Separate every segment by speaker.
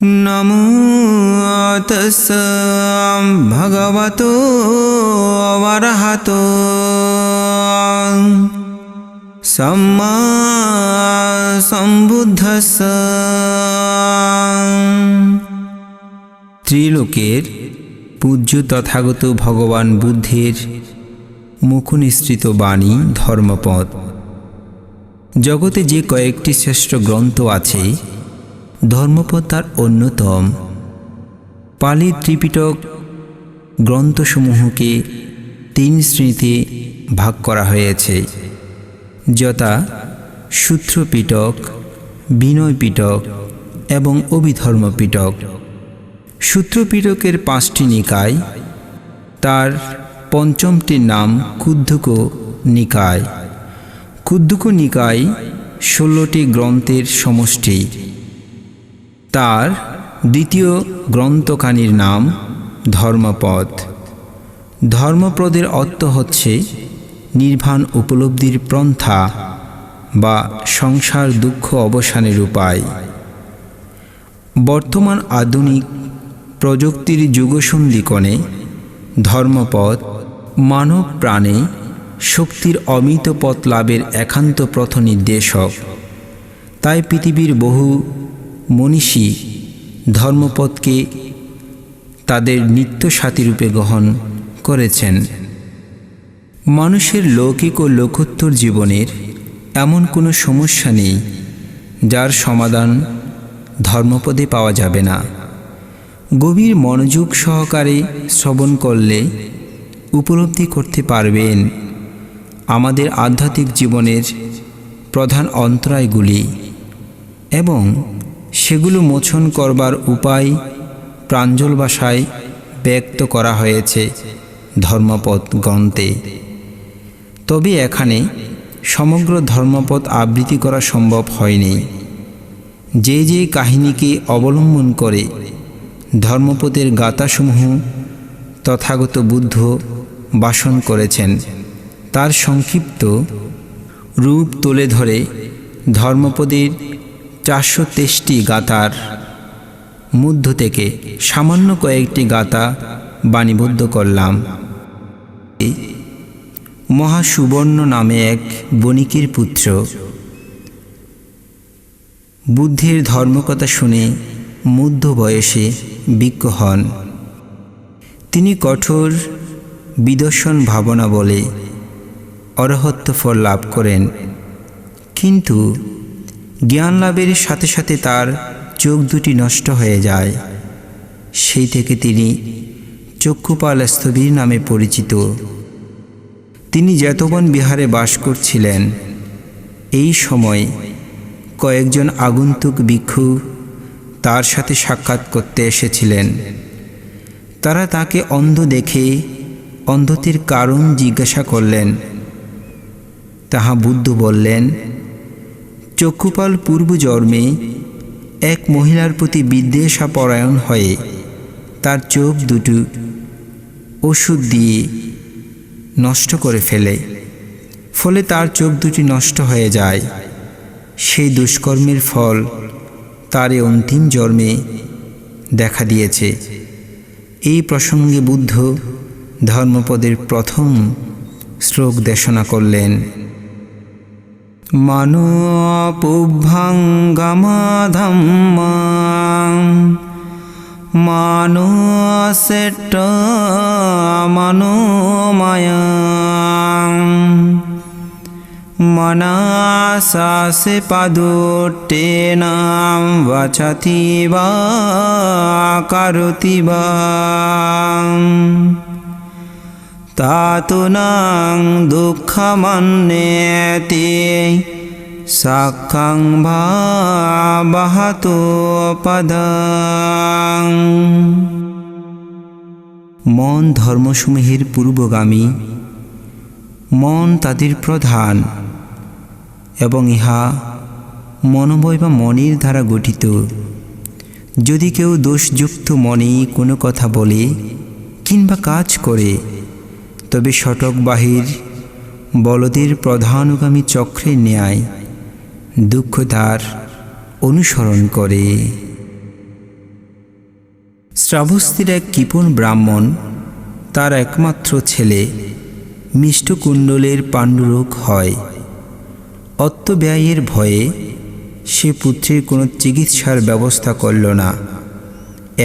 Speaker 1: नमो तस्स भगवतो वरहतो सम्मा सम्बुद्धस्स। ত্রিলোকের পূজ্য তথাগত ভগবান বুদ্ধের মুখনিসৃত বাণী ধর্মপদ। জগতে যে কয়েকটি শ্রেষ্ঠ গ্রন্থ আছে, ধর্মপদ তার অন্যতম। পালি ত্রিপিটক গ্রন্থসমূহকে তিন শ্রেণীতে ভাগ করা হয়েছে, যথা সূত্র পিটক, বিনয় পিটক এবং অভিধর্ম পিটক। সূত্র পিটকের 5টি নিকায়, তার পঞ্চমটির নাম কুদ্দুক নিকায়। কুদ্দুক নিকায় 16টি গ্রন্থের সমষ্টি। তার দ্বিতীয় গ্রন্থখানির নাম ধর্মপদ। ধর্মপদের অর্থ হচ্ছে নির্বাণ উপলব্ধির পন্থা বা সংসার দুঃখ অবসানের উপায়। বর্তমান আধুনিক প্রযুক্তির যুগসন্ধিক্ষণে ধর্মপদ মানব প্রাণে শক্তির অমিত পথ লাভের একান্ত পথ নির্দেশক। তাই পৃথিবীর বহু মনীষী ধর্মপদকে তাদের নিত্য সাথীরূপে গ্রহণ করেছেন। মানুষের লৌকিক ও লোকোত্তর জীবনের এমন কোনো সমস্যা নেই যার সমাধান ধর্মপদে পাওয়া যাবে না। গভীর মনোযোগ সহকারে শ্রবণ করলে উপলব্ধি করতে পারবেন আমাদের আধ্যাত্মিক জীবনের প্রধান অন্তরায়গুলি, এবং সেগুলো মোচন করবার উপায় প্রাঞ্জল ভাষায় ব্যক্ত করা হয়েছে ধর্মপদ গ্রন্থে। তবে এখানে সমগ্র ধর্মপদ আবৃত্তি করা সম্ভব হয়নি। যে যে কাহিনীকে অবলম্বন করে ধর্মপদের গাথাসমূহ তথাগত বুদ্ধ ভাষণ করেছেন, তার সংক্ষিপ্ত রূপ তুলে ধরে ধর্মপদের 423টি গাথার মধ্য থেকে সামান্য কয়েকটি গাথা বাণীবদ্ধ করলাম। মহাসুবর্ণ নামে এক বণিকের পুত্র বুদ্ধের ধর্মকথা শুনে মধ্য বয়সে বিজ্ঞ হন। তিনি কঠোর বিদর্শন ভাবনা বলে অরহত্য ফল লাভ করেন, কিন্তু জ্ঞান লাভের সাথে সাথে তার চোখ দুটি নষ্ট হয়ে যায়। সেই থেকে তিনি চক্ষুপাল স্থবির নামে পরিচিত। তিনি জেতবন বিহারে বাস করছিলেন। এই সময় কয়েকজন আগন্তুক ভিক্ষু তার সাথে সাক্ষাৎ করতে এসেছিলেন। তারা তাকে অন্ধ দেখে অন্ধতির কারণ জিজ্ঞাসা করলেন। তাহা বুদ্ধ বললেন, চক্ষুপাল পূর্বজন্মে এক মহিলার প্রতি বিদ্বেষাপরায়ণ হয়ে তার চোখ দুটো ওষুধ দিয়ে নষ্ট করে ফেলে, ফলে তার চোখ দুটি নষ্ট হয়ে যায়। সেই দুষ্কর্মের ফল তার অন্তিম জন্মে দেখা দিয়েছে। এই প্রসঙ্গে বুদ্ধ ধর্মপদের প্রথম শ্লোক দেশনা করলেন। মানোপুভ্যাঙ্গমাধম্মাং মানোসেট্ট মানোমায়াং মনাসাসে পাদোট্টেনাং বাচতি বা কারোতি বা তাতুনাং দুঃখমন্যেতে সাক্ষাং ভাবহাতো পদং। মন ধর্মসমূহের পূর্বগামী, মন তাদের প্রধান, এবং ইহা মনোবয় বা মনের দ্বারা গঠিত। যদি কেউ দোষযুক্ত মনে কোনো কথা বলে কিংবা কাজ করে, তবে শটক বাহির বলদের প্রধানগামী চক্রের ন্যায় দুঃখ তার অনুসরণ করে। শ্রাবস্তির এক কৃপণ ব্রাহ্মণ তার একমাত্র ছেলে মিষ্টকুণ্ডলের পাণ্ডুরোগ হয়। অর্থব্যয়ের ভয়ে সে পুত্রের কোনো চিকিৎসার ব্যবস্থা করল না।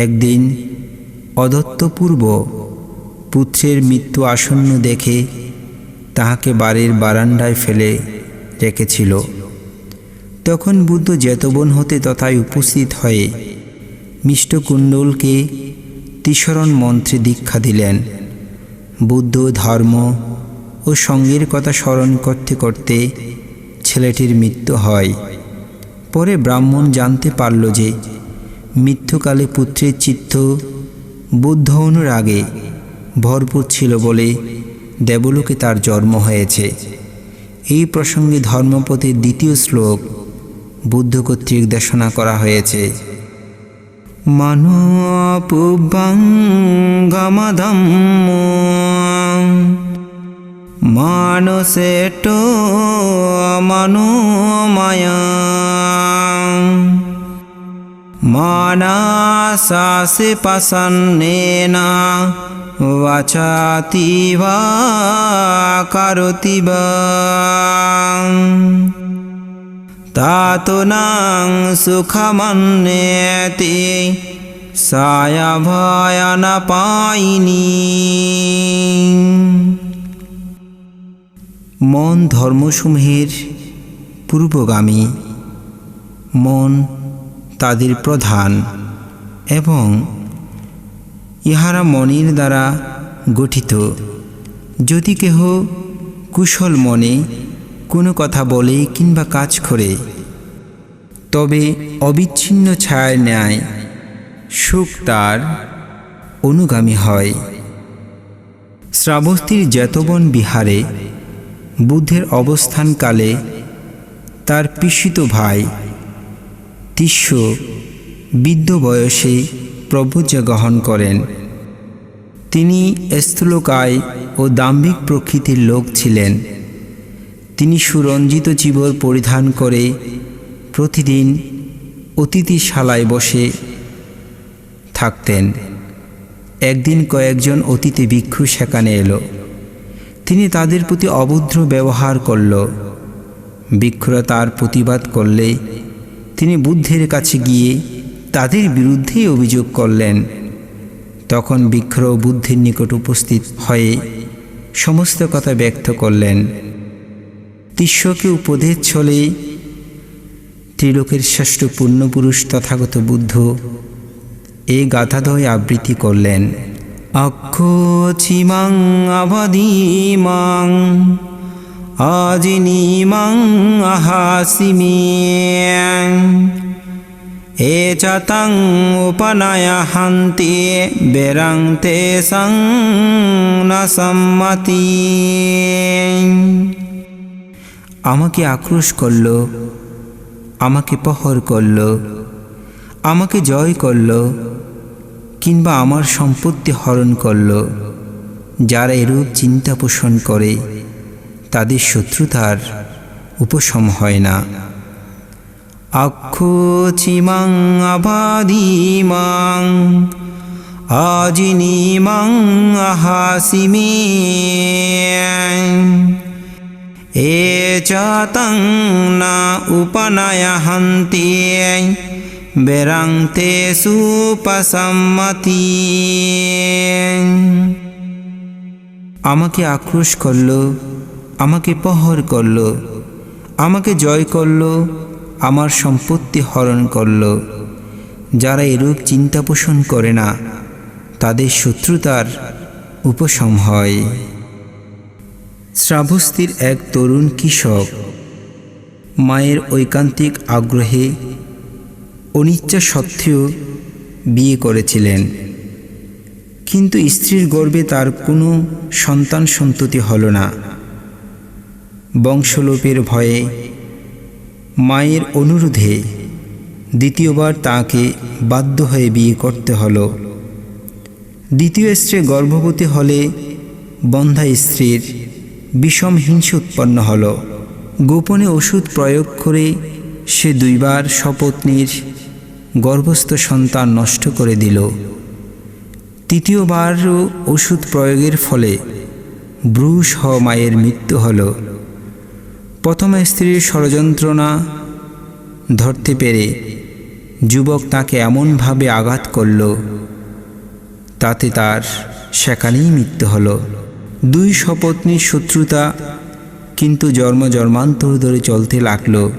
Speaker 1: একদিন অদত্তপূর্ব পুত্রের মৃত্যু আসন্ন দেখে তাহাকে বাড়ির বারান্দায় ফেলে রেখেছিল। তখন বুদ্ধ জেতবন হতে তথায় উপস্থিত হয়ে মিষ্টকুণ্ডলকে ত্রিশরণ মন্ত্রে দীক্ষা দিলেন। বুদ্ধ ধর্ম ও সঙ্গের কথা স্মরণ করতে করতে ছেলেটির মৃত্যু হয়। পরে ব্রাহ্মণ জানতে পারল যে মৃত্যুকালে পুত্রের চিত্ত বুদ্ধ অনুরাগে ভরপুর ছিল বলে দেবলোকে তার জন্ম হয়েছে। এই প্রসঙ্গে ধর্মপথের দ্বিতীয় শ্লোক বুদ্ধ কর্তৃক দেশনা করা হয়েছে। মানপুব্বাং গমধম্ম মানসেট মনোময়া মানাসাসে পাসন্নেনা বাচাতি বা কারতি বা তাতনাং সুখমন্যেতি সায়া ভয়ানা পাইনি। মন ধর্মসমূহের পূর্বগামী, মন তাদের প্রধান এবং ইহারা মনের দ্বারা গঠিত। যদি কেহ কুশল মনে কোনো কথা বলে কিংবা কাজ করে তবে অবিচ্ছিন্ন ছায়ার ন্যায় সুখ তার অনুগামী হয়। শ্রাবস্তির জেতবন বিহারে বুদ্ধের অবস্থানকালে তার পিসিত ভাই তিস্য বৃদ্ধ বয়সে প্রব্রজ্ঞা গ্রহণ করেন। তিনি স্থূলকায় ও দাম্ভিক প্রকৃতির লোক ছিলেন। তিনি সুরঞ্জিত চিবর পরিধান করে প্রতিদিন অতিথিশালায় বসে থাকতেন। একদিন কয়েকজন অতিথি ভিক্ষু সেখানে এলো। তিনি তাদের প্রতি অভদ্র ব্যবহার করল। ভিক্ষুরা তার প্রতিবাদ করলে তিনি বুদ্ধের কাছে গিয়ে তাদের বিরুদ্ধে অভিযোগ করলেন। তখন ভিক্ষুরা বুদ্ধের নিকট উপস্থিত হয়ে সমস্ত কথা ব্যক্ত করলেন। তিস্যকে উপদেশ ছলে ত্রিলোকের শ্রেষ্ঠ পুণ্যপুরুষ তথাগত বুদ্ধ এই গাথাদ্বয় আবৃত্তি করলেন। অক্ষচিমাং অবধিমাং আজিনিমাং আহাসিমিং এচতাং উপনয়হন্তি বেরং তেষাং ন সম্মতি। আমাকে আক্রোশ করল, আমাকে প্রহর করল, আমাকে জয় করল কিংবা আমার সম্পত্তি হরণ করল। যারা এরূপ চিন্তা পোষণ করে তাদের শত্রুতার উপশম হয় না। অক্ষচিমাং অবাধিমাং আজিনিমাং আহাসিমিং এচতাং না উপনয়হন্তি বেরং তেষু পসম্মতি। আমাকে আক্রোশ করল, আমাকে প্রহর করল, আমাকে জয় করল, আমার সম্পত্তি হরণ করল। যারা এরূপ চিন্তা পোষণ করে না তাদের শত্রুতার উপশম হয়। শ্রাবস্তির এক তরুণ কৃষক মায়ের ঐকান্তিক আগ্রহে অনিচ্ছা সত্ত্বেও বিয়ে করেছিলেন, কিন্তু স্ত্রীর গর্ভে তার কোনো সন্তান সন্ততি হল না। বংশলোপের ভয়ে মায়ের অনুরোধে দ্বিতীয়বার তাকে বাধ্য হয়ে বিয়ে করতে হলো। দ্বিতীয় স্ত্রী গর্ভবতী হলে বন্ধ্যা স্ত্রীর বিষম হিংসা উৎপন্ন হল। গোপনে ওষুধ প্রয়োগ করে সে দুইবার সপত্নীর গর্ভস্থ সন্তান নষ্ট করে দিল। তৃতীয়বারও ওষুধ প্রয়োগের ফলে ব্রুসহ মায়ের মৃত্যু হল। প্রথম স্ত্রীর ষড়যন্ত্রণা ধরতে পেরে যুবক তাকে এমনভাবে আঘাত করল, তাতে তার সেখানেই মৃত্যু হল। দুই সপত্নীর শত্রুতা কিন্তু জন্মান্তর ধরে চলতে লাগল।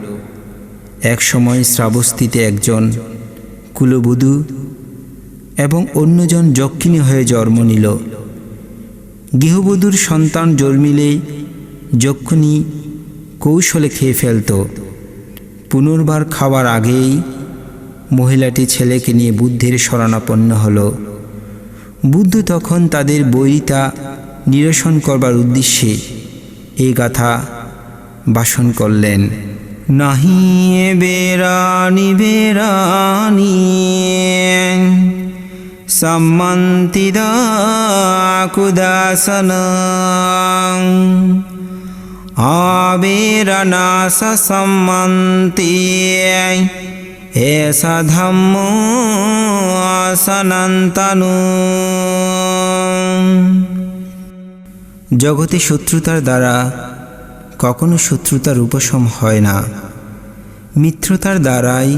Speaker 1: এক সময় শ্রাবস্তিতে একজন কুলবধূ এবং অন্যজন যক্ষিণী হয়ে জন্ম নিল। গৃহবধূর সন্তান জন্মিলে যক্ষিণী কৌশলে খেয়ে ফেলত। পুনর্বার খাওয়ার আগেই মহিলাটি ছেলেকে নিয়ে বুদ্ধের শরণাপন্ন হল। বুদ্ধ তখন তাদের বৈরিতা নিরসন করবার উদ্দেশ্যে এই গাথা ভাষণ করলেন। নাহি বেরানি বেরানি সম্মন্তিদা কুদাসনা আবেরনাস সম্মন্তি এসা ধম্ম সনাতনু। জগতে শত্রুতার দ্বারা কখনো শত্রুতার উপশম হয় না, মিত্রতার দ্বারাই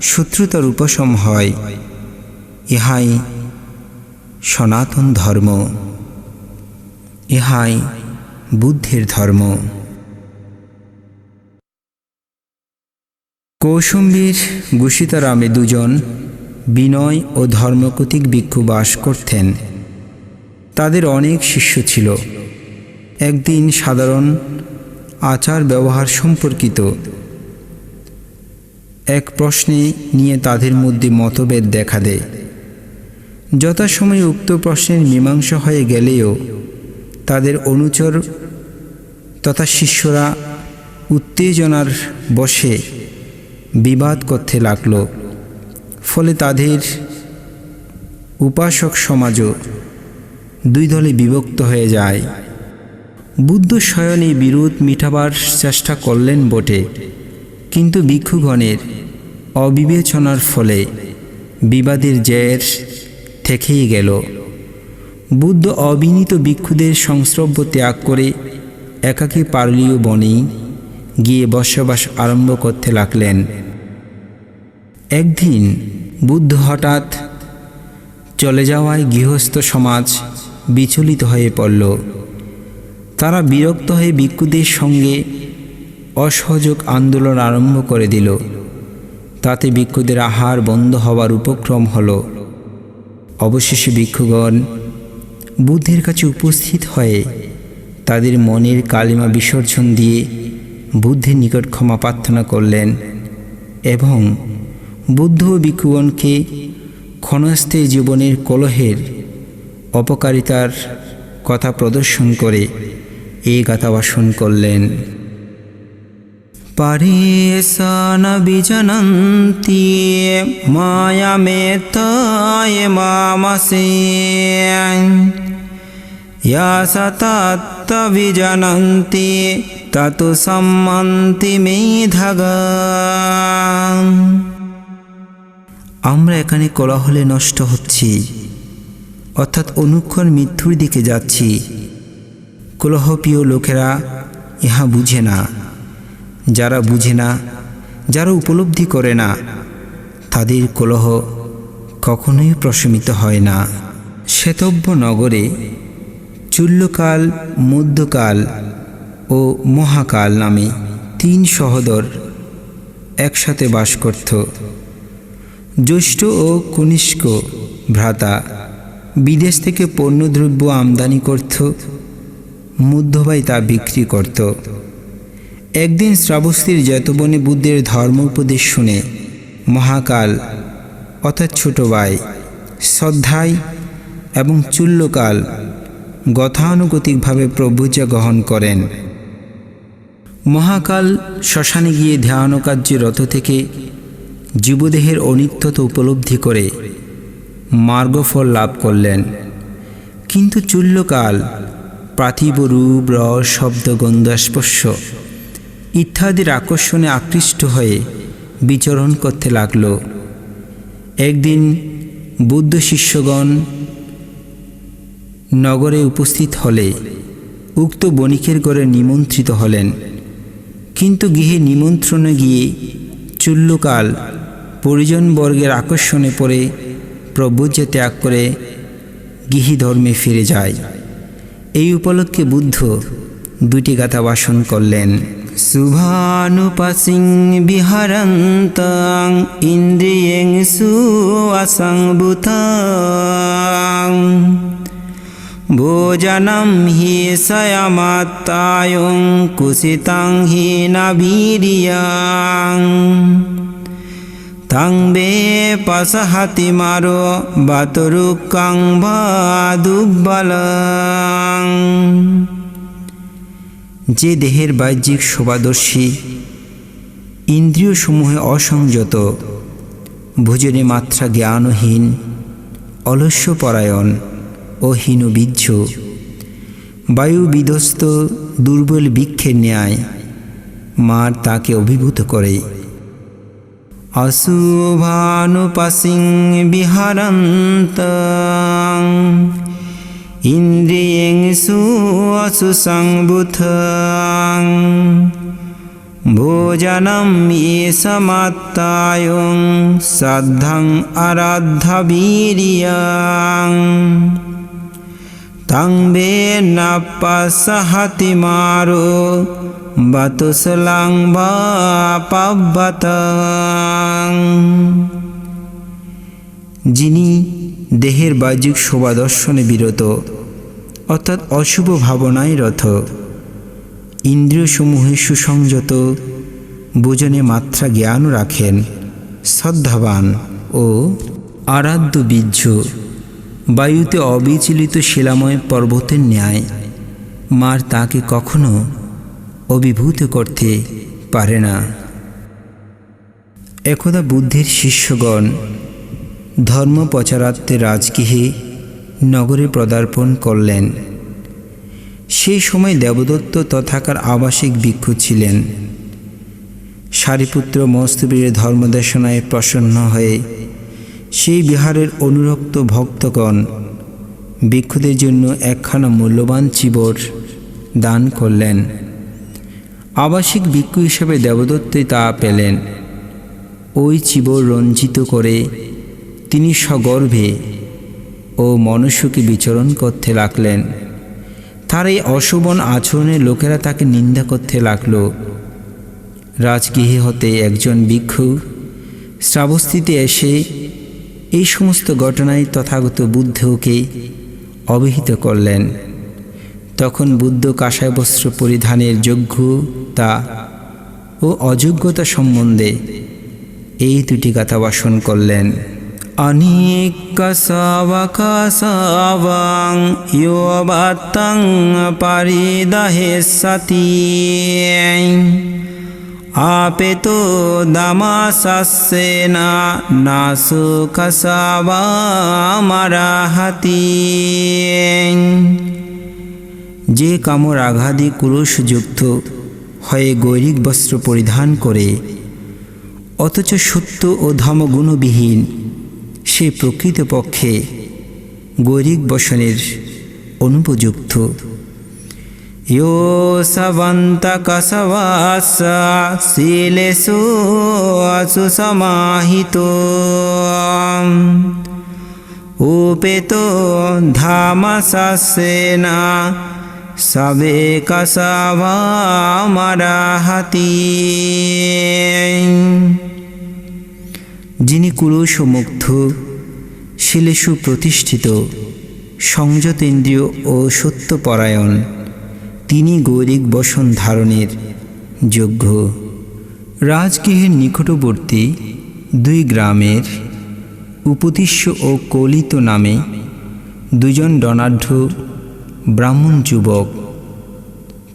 Speaker 1: শত্রুতার উপশম হয়। ইহাই সনাতন ধর্ম, ইহাই বুদ্ধের ধর্ম। কৌশুম্বীর গুষিতারামে দুজন বিনয় ও ধর্মকতিক ভিক্ষু বাস করতেন। তাদের অনেক শিষ্য ছিল। একদিন সাধারণ আচার ব্যবহার সম্পর্কিত এক প্রশ্নে নিয়ে তাদের মধ্যে মতভেদ দেখা দেয়। যথাসময়ে উক্ত প্রশ্নের মীমাংসা হয়ে গেলেও তাদের অনুচর তথা শিষ্যরা উত্তেজনার বশে বিবাদ করতে লাগল। ফলে তাদের উপাসক সমাজও দুই দলে বিভক্ত হয়ে যায়। বুদ্ধ স্বয়ং এই বিরোধ মিটাবার চেষ্টা করলেন বটে, কিন্তু ভিক্ষুগণের অবিবেচনার ফলে বিবাদের জের থেকেই গেল। বুদ্ধ অবিনীত ভিক্ষুদের সংস্রব ত্যাগ করে একাকী পারলীয় বনেই গিয়ে বসবাস আরম্ভ করতে লাগলেন। একদিন বুদ্ধ হঠাৎ চলে যাওয়ায় গৃহস্থ সমাজ বিচলিত হয়ে পড়ল। তারা বিরক্ত হয়ে ভিক্ষুদের সঙ্গে অসহযোগ আন্দোলন আরম্ভ করে দিল। তাতে ভিক্ষুদের আহার বন্ধ হওয়ার উপক্রম হল। অবশেষে ভিক্ষুগণ বুদ্ধের কাছে উপস্থিত হয়ে তাদের মনের কালিমা বিসর্জন দিয়ে বুদ্ধের নিকট ক্ষমা প্রার্থনা করলেন এবং বুদ্ধ ও ভিক্ষুগণকে ক্ষণস্থায়ী জীবনের কলহের অপকারিতার কথা প্রদর্শন করে এই গাথা ভাষণ করলেন। পারেশান বিজনন্তি মায়ামেতায় মামসে ইয়া সতত বিজনন্তি ততু সম্মন্তি মেধাগা। আমরা এখানে কোলাহলে নষ্ট হচ্ছি, অর্থাৎ অনুক্ষণ মৃত্যুর দিকে যাচ্ছি। কলহপ্রিয় লোকেরা ইহা বুঝে না। যারা বুঝে না, যারা উপলব্ধি করে না, তাদের কলহ কখনোই প্রশমিত হয় না। শ্বেতব্য নগরে চুল্যকাল, মধ্যকাল ও মহাকাল নামে তিন সহোদর একসাথে বাস করত। জ্যৈষ্ঠ ও কনিষ্ক ভ্রাতা বিদেশ থেকে পণ্যদ্রব্য আমদানি করত, মধ্যভাই তা বিক্রি করত। একদিন শ্রাবস্তির জ্যোতবনে বুদ্ধের ধর্ম উপদেশ শুনে মহাকাল অর্থাৎ ছোট ভাই শ্রদ্ধায় এবং চুল্যকাল গতানুগতিকভাবে প্রভুজা গ্রহণ করেন। মহাকাল শ্মশানে গিয়ে ধ্যানকার্যে রত থেকে জীবদেহের অনিত্যতা উপলব্ধি করে মার্গফল লাভ করলেন। কিন্তু চুল্যকাল পার্থিব রূপ, রস, শব্দ, গন্ধ, স্পর্শ ইত্যাদির আকর্ষণে আকৃষ্ট হয়ে বিচরণ করতে লাগল। একদিন বুদ্ধ শিষ্যগণ নগরে উপস্থিত হলে উক্ত বণিকের ঘরে নিমন্ত্রিত হলেন। কিন্তু গৃহে নিমন্ত্রণে গিয়ে চুল্লকাল পরিজনবর্গের আকর্ষণে পড়ে প্রব্রজ্য ত্যাগ করে গৃহী ধর্মে ফিরে যায়। এই উপলক্ষে বুদ্ধ দুটি গাথা ভাষণ করলেন। শুভানুপাসিং বিহারন্তং ইন্দ্রিয়েষু অসংভূতং ভোজনম হি সয়মাত্তায়ং কুসিতং হি নাবীর্যং তং বে পসহতি মারো বাতরুকং ভাদুবলং। যে দেহের বাহ্যিক শোভাদর্শী, ইন্দ্রিয়সমূহে অসংযত, ভোজনে মাত্রা জ্ঞানহীন, অলস্যপরায়ণ ও হীনবীর্য, বায়ু বিধ্বস্ত দুর্বল বৃক্ষের ন্যায় মার তাকে অভিভূত করে। অশুভানুপাসিং বিহারন্তং ইন্দ্রিয়েষু অসুসংভূতং ভোজনম ইয়মাত্তায়ং শ্রদ্ধং আরাধ্যবীর্যং তং বে ন পসহতি মারো বাতুসলং ভাপবতং। যিনি দেহের বাহ্যিক শোভা দর্শনে বিরত অর্থাৎ অশুভ ভাবনায় রত, ইন্দ্রিয়সমূহে সুসংযত, ভোজনে মাত্রা জ্ঞান রাখেন, শ্রদ্ধাবান ও আরাধ্য বীর্য, বায়ুতে অবিচলিত শিলাময় পর্বতের ন্যায় মার তাকে কখনো অভিভূত করতে পারে না। একদা বুদ্ধের শিষ্যগণ ধর্ম প্রচারার্থে রাজগৃহে নগরে পদার্পণ করলেন। সেই সময় দেবদত্ত তথাকার আবাসিক ভিক্ষু ছিলেন। সারিপুত্র মস্তবীরের ধর্মদেশনায় প্রসন্ন হয়ে সেই বিহারের অনুরক্ত ভক্তগণ ভিক্ষুদের জন্য একখানা মূল্যবান চিবর দান করলেন। আবাসিক ভিক্ষু হিসেবে দেবদত্তই তা পেলেন। ওই চিবর রঞ্জিত করে তিনি সগর্বে ও মনসুখে বিচরণ করতে লাগলেন। তার এই অশোভন আচরণে লোকেরা তাকে নিন্দা করতে লাগল। রাজগৃহে হতে একজন ভিক্ষু শ্রাবস্তিতে এসে এই সমস্ত ঘটনায় তথাগত বুদ্ধকে অবহিত করলেন। তখন বুদ্ধ কাষায় বস্ত্র পরিধানের যোগ্যতা ও অযোগ্যতা সম্বন্ধে এই দুটি গাথা ভাষণ করলেন। অনিকাসাবকাসাবং ইয়োবাত্তং পারিদাহেসতি আপেতো দামাসাস্যেনা নাসুকাসাবামারাহতি। যে কামর আঘাদী কুলুষযুক্ত হয়ে গৈরিক বস্ত্র পরিধান করে অথচ সত্য ও ধর্মগুণবিহীন, সে প্রকৃতপক্ষে গৈরিক বসনের অনুপযুক্ত। ইয়ো সবন্তকসবাসা শীলেষু অসুসমাহিতো উপেতো ধামসাস্যেনা সবে কসাবামারাহতি। যিনি কুলুষ মুগ্ধ, শিলেষু প্রতিষ্ঠিত, সংযতেন্দ্রিয় ও সত্যপরায়ণ, তিনি গৈরিক বসন ধারণের যোগ্য। রাজগৃহের নিকটবর্তী দুই গ্রামের উপতিষ্য ও কলিত নামে দুজন ডনাঢ্য ব্রাহ্মণ যুবক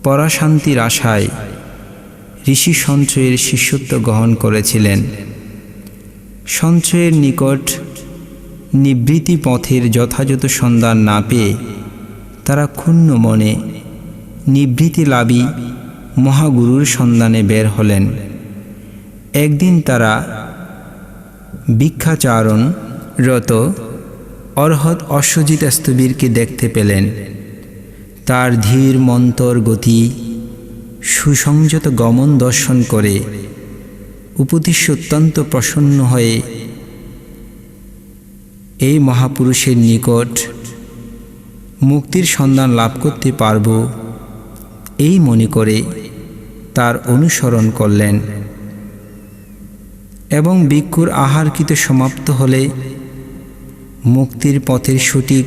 Speaker 1: পরাশান্তির আশায় ঋষি সঞ্চয়ের শিষ্যত্ব গ্রহণ করেছিলেন। সঞ্চয়ের নিকট নিবৃত্তি পথের যথাযথ সন্ধান না পেয়ে তারা ক্ষুণ্ণ মনে নিবৃত্তিলাভী মহাগুরুর সন্ধানে বের হলেন। একদিন তারা ভিক্ষাচারণরত অর্হৎ অশ্বজিৎ স্থবিরকে দেখতে পেলেন। তার ধীর মন্তর গতি, সুসংযত গমন দর্শন করে উপদেশ অত্যন্ত প্রসন্ন হয়ে এই মহাপুরুষের নিকট মুক্তির সন্ধান লাভ করতে পারব এই মনে করে তার অনুসরণ করলেন এবং ভিক্ষুর আহারকৃত সমাপ্ত হলে মুক্তির পথের সঠিক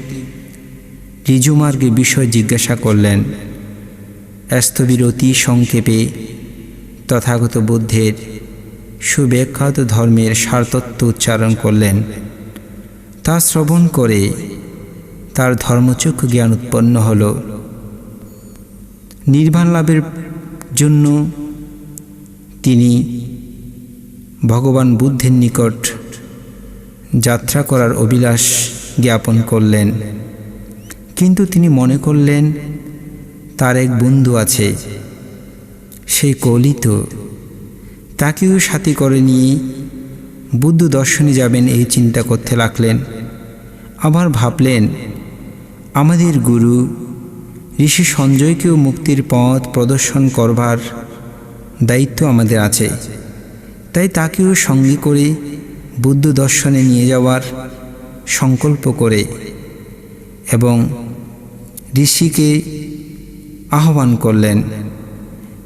Speaker 1: ঋজুমার্গে বিষয় জিজ্ঞাসা করলেন। স্থবির অতি সংক্ষেপে তথাগত বুদ্ধের সুব্যাখ্যাত ধর্মের সারতত্ত্ব উচ্চারণ করলেন। তা শ্রবণ করে তার ধর্মচক্ষু জ্ঞান উৎপন্ন হল। নির্বাণ লাভের জন্য তিনি ভগবান বুদ্ধের নিকট যাত্রা করার অভিলাষ জ্ঞাপন করলেন। কিন্তু তিনি মনে করলেন তার এক বন্ধু আছে, সেই কলিত, তাকেও সাথে করে নিয়ে বুদ্ধ দর্শনে যাবেন এই চিন্তা করতে লাগলেন। আবার ভাবলেন আমাদের গুরু ঋষি সঞ্জয়কেও মুক্তির পথ প্রদর্শন করবার দায়িত্ব আমাদের আছে, তাই তাকেও সঙ্গে করে বুদ্ধ দর্শনে নিয়ে যাওয়ার সংকল্প করে এবং ঋষিকে আহ্বান করলেন।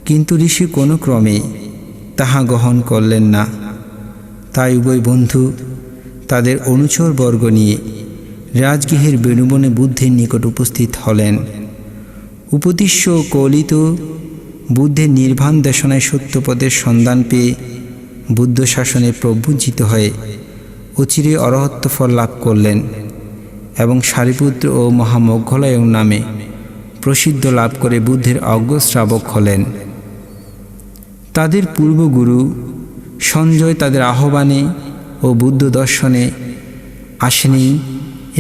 Speaker 1: কিন্তু ঋষি কোনো ক্রমে তাহা গ্রহণ করলেন না। তাই উভয় বন্ধু তাদের অনুচরবর্গ নিয়ে রাজগৃহের বেণুবনে বুদ্ধের নিকট উপস্থিত হলেন। উপদেশ্য কলিত বুদ্ধের নির্বাণ দেশনায় সত্যপদের সন্ধান পেয়ে বুদ্ধ শাসনে প্রভুজিত হয়ে অচিরে অরহত্ব ফল লাভ করলেন এবং সারিপুত্র ও মহামোঘ্ঘলায়ন নামে প্রসিদ্ধ লাভ করে বুদ্ধের অগ্রশ্রাবক হলেন। তাদের পূর্বগুরু সঞ্জয় তাদের আহ্বানে ও বুদ্ধ দর্শনে আসেনি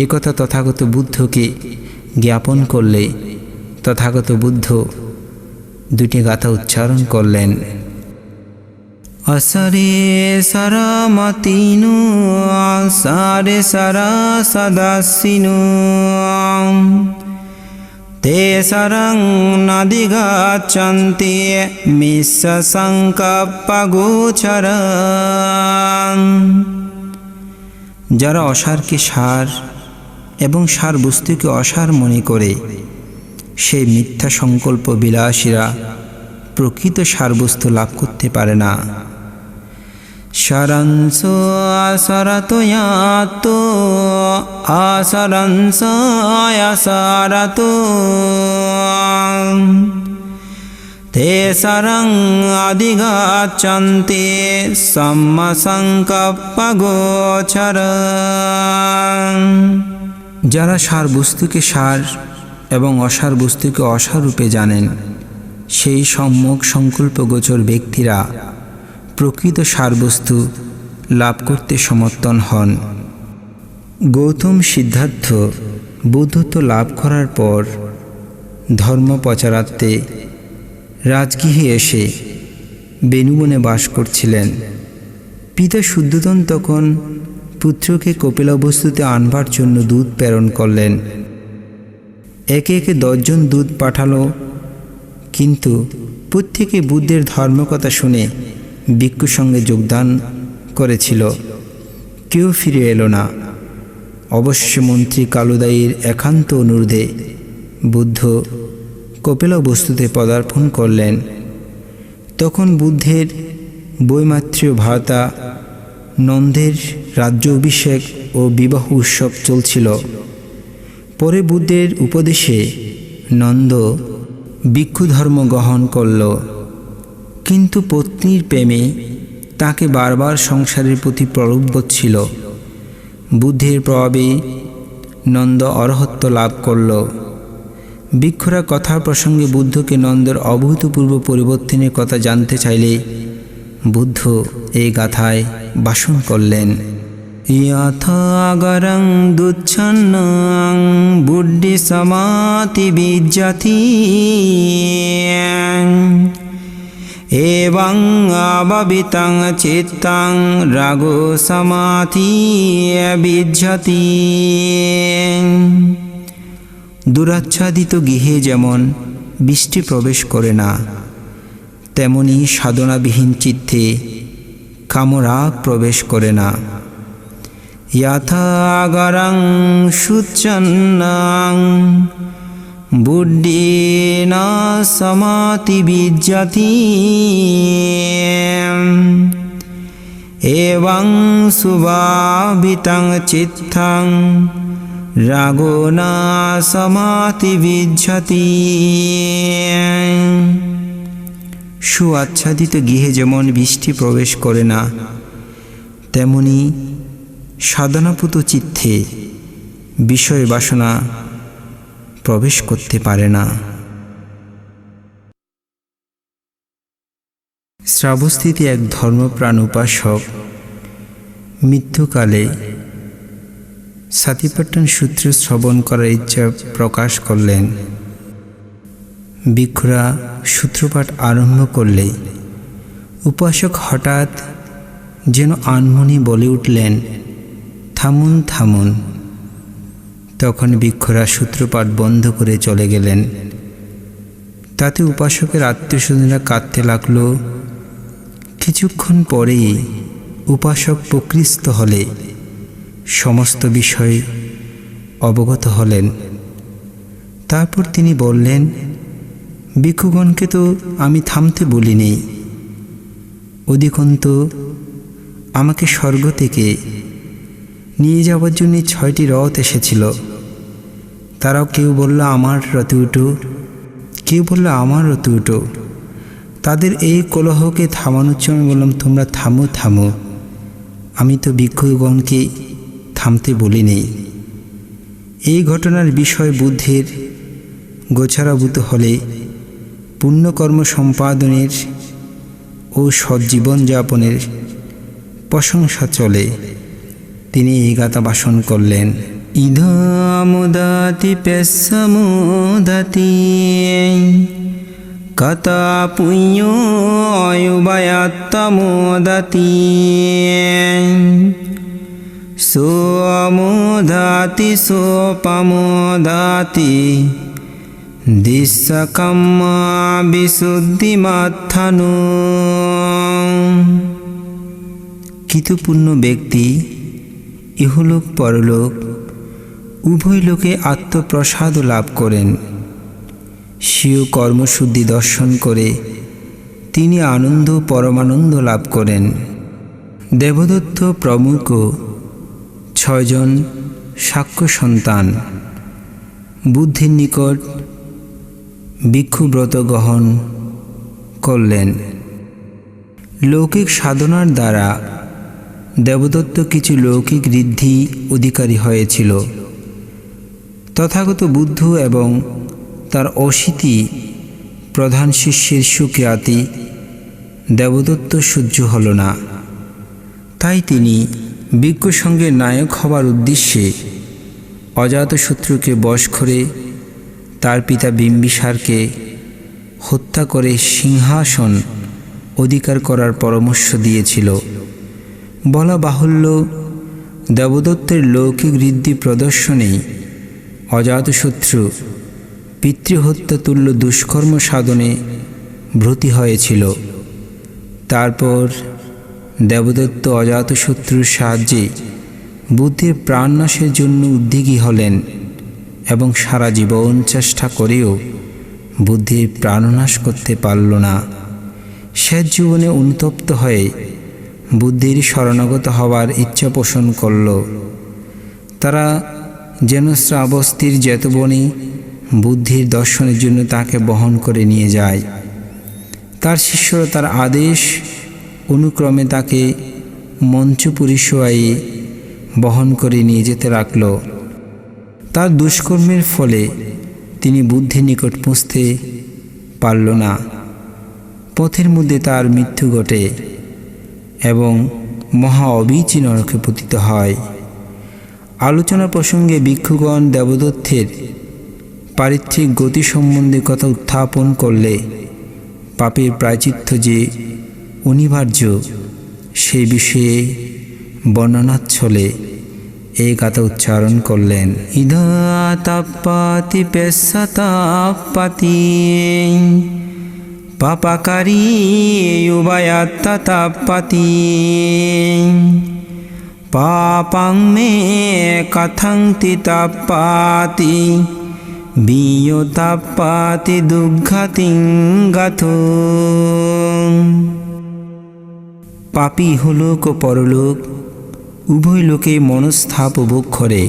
Speaker 1: একথা তথাগত বুদ্ধকে জ্ঞাপন করলে তথাগত বুদ্ধ দুটি গাথা উচ্চারণ করলেন। অসরে সারা মাতিনু সারে সারা সদাসিনু তে সরং নদিগাচ্ছন্তি মিশ্র সংকল্পগোচর। যারা অসারকে সার এবং সার বস্তুকে অসার মনে করে সেই মিথ্যা সংকল্প বিলাসীরা প্রকৃত সারবস্তু লাভ করতে পারে না। সারাংশ আসারতয়াত আসারাংশ আসারত তে সরং অধিগাচ্ছন্তি সম্যসংকল্পগোচর। যারা সার বস্তুকে সার এবং অসার বস্তুকে অসার রূপে জানেন সেই সম্যক সংকল্পগোচর ব্যক্তিরা প্রকৃত সারবস্তু লাভ করতে সমর্থন হন। গৌতম সিদ্ধার্থ বুদ্ধত্ব লাভ করার পর ধর্ম প্রচারার্থে রাজগৃহে এসে বেণুবনে বাস করছিলেন। পিতা শুদ্ধোদন তখন পুত্রকে কপিলাবস্তুতে আনবার জন্য দুধ প্রেরণ করলেন। একে একে 10 জন দুধ পাঠালো, কিন্তু প্রত্যেকে বুদ্ধের ধর্মকথা শুনে ভিক্ষুর সঙ্গে যোগদান করেছিল, কেউ ফিরে এলো না। অবশেষে মন্ত্রী কালুদায়ীর একান্ত অনুরোধে বুদ্ধ কপিলাবস্তুতে পদার্পণ করলেন। তখন বুদ্ধের বৈমাত্রীয় ভ্রাতা নন্দের রাজ্য অভিষেক ও বিবাহ উৎসব চলছিল। পরে বুদ্ধের উপদেশে নন্দ ভিক্ষু ধর্ম গ্রহণ করল, কিন্তু পত্নীর প্রেমে তাকে বারবার সংসারের প্রতি প্রলুব্ধ ছিল। বুদ্ধের প্রভাবে নন্দ অরহত্ব লাভ করল। ভিক্ষুরা কথার প্রসঙ্গে বুদ্ধকে নন্দের অভূতপূর্ব পরিবর্তনের কথা জানতে চাইলে বুদ্ধ এই গাথায় ভাষণ করলেন। यथागरं दुच्छन्नं बुद्धि समाति विज्जति एवं अभावितं चित्तं रागो समाधि বিজ্জতি। দুরাচ্ছাদিত গৃহে যেমন বৃষ্টি প্রবেশ করে না, তেমনি সাধনাবিহীন চিত্তে কামরাগ প্রবেশ করে না। यथागरं शुच्चन्नं बुद्धेन समाधि विज्जति। एवं सुभावितं चित्तं रागो न समाधि विज्जति। সুআচ্ছাদিত গৃহে যেমন বৃষ্টি প্রবেশ করে না, তেমনি সাধনাপুত চিত্তে বিষয় বাসনা প্রবেশ করতে পারে না। শ্রাবস্তিতে এক ধর্মপ্রাণ উপাসক মৃত্যুকালে সাতিপাট্টন সূত্র শ্রবণ করার ইচ্ছা প্রকাশ করলেন। ভিক্ষুরা সূত্রপাঠ আরম্ভ করলে উপাসক হঠাৎ যেন আনমনে বলে উঠলেন, থামুন থামুন। তখন ভিক্ষুরা সূত্রপাঠ বন্ধ করে চলে গেলেন। তাতে উপাসকের আত্মীয়স্বজনরা কাঁদতে লাগলো। কিছুক্ষণ পরেই উপাসক প্রকৃষ্ট হলে সমস্ত বিষয় অবগত হলেন। তারপর তিনি বললেন, ভিক্ষুগণকে তো আমি থামতে বলিনি। অধিকন্তু আমাকে স্বর্গ থেকে নিয়ে যাওয়ার জন্য 6টি রথ এসেছিল। তারাও কেউ বলল আমার রথে উঠো, কেউ বলল আমার রথে উঠো। তাদের এই কলহকে থামানোর জন্য বললাম, তোমরা থামো থামো, আমি তো ভিক্ষুগণকে থামতে বলিনি। এই ঘটনার বিষয় বুদ্ধির গোচরাভূত হলে পুণ্যকর্ম সম্পাদনের ও সজ্জীবনযাপনের প্রশংসা চলে। তিনি এই গাথা ভাষণ করলেন, ইদমুদাতি পেসমুদাতি কতা পুণ্য অয়ুবায়াত্তমোদাতি সোমোদাতি সোপমোদাতি দিশকম্মা বিশুদ্ধিমাত্থানু। কৃতপুণ্য ব্যক্তি ইহলোক পরলোক উভয় লোকে আত্মপ্রসাদ লাভ করেন। স্বীয় কর্মশুদ্ধি দর্শন করে তিনি আনন্দ পরমানন্দ লাভ করেন। দেবদত্ত প্রমুখ 6 জন সাক্ষ্য সন্তান বুদ্ধির নিকট ভিক্ষুব্রত গ্রহণ করলেন। লৌকিক সাধনার দ্বারা দেবদত্ত কিছু লৌকিক ঋদ্ধি অধিকারী হয়েছিল। তথাগত বুদ্ধ এবং তার অশীতি প্রধান শিষ্যের সুখ্যাতি দেবদত্ত সহ্য হল না। তাই তিনি ভিক্ষু সঙ্গে নায়ক হবার উদ্দেশ্যে অজাতশত্রুকে বশ করে তার পিতা বিম্বিসারকে হত্যা করে সিংহাসন অধিকার করার পরামর্শ দিয়েছিল। বলা বাহুল্য, দেবদত্তের লৌকিক ঋদ্ধি প্রদর্শনেই অজাতশত্রু পিতৃহত্যাতুল্য দুষ্কর্ম সাধনে ব্রতী হয়েছিল। তারপর দেবদত্ত অজাতশত্রুর সাহায্যে বুদ্ধির প্রাণনাশের জন্য উদ্যোগী হলেন এবং সারা জীবন চেষ্টা করেও বুদ্ধির প্রাণনাশ করতে পারল না। শেষ জীবনে অনুতপ্ত হয়ে বুদ্ধির শরণাগত হওয়ার ইচ্ছা পোষণ করল। তারা যেন শ্রাবস্তির জেতবনে বুদ্ধির দর্শনের জন্য তাকে বহন করে নিয়ে যায়। তার শিষ্যরা তার আদেশ অনুক্রমে তাকে মঞ্চপুরী শোয়াইয়ে বহন করে নিয়ে যেতে লাগল। তার দুষ্কর্মের ফলে তিনি বুদ্ধির নিকট পৌঁছতে পারল না। পথের মধ্যে তার মৃত্যু ঘটে এবং মহা অবিচি নরকে পতিত হয়। আলোচনা প্রসঙ্গে ভিক্ষুগণ দেবদত্তের পারিত্রিক গতি সম্বন্ধে কথা উত্থাপন করলে পাপের প্রায়শ্চিত্ত যে অনিবার্য সেই বিষয়ে বর্ণনাচ্ছলে এই গাথা উচ্চারণ করলেন। ইদা তাপ্পাতি পেশাতাপ্পাতি পাপাকারী উভয়াত্তা তাপ্পাতি পাপাং মে কথংতি তাপ্পাতি বিয়োতাপ্পাতি দুঃখাতিং গাথো। পাপী ইহলোক ও পরলোক উভয় লোকে মনস্থাপ ভোগ করে।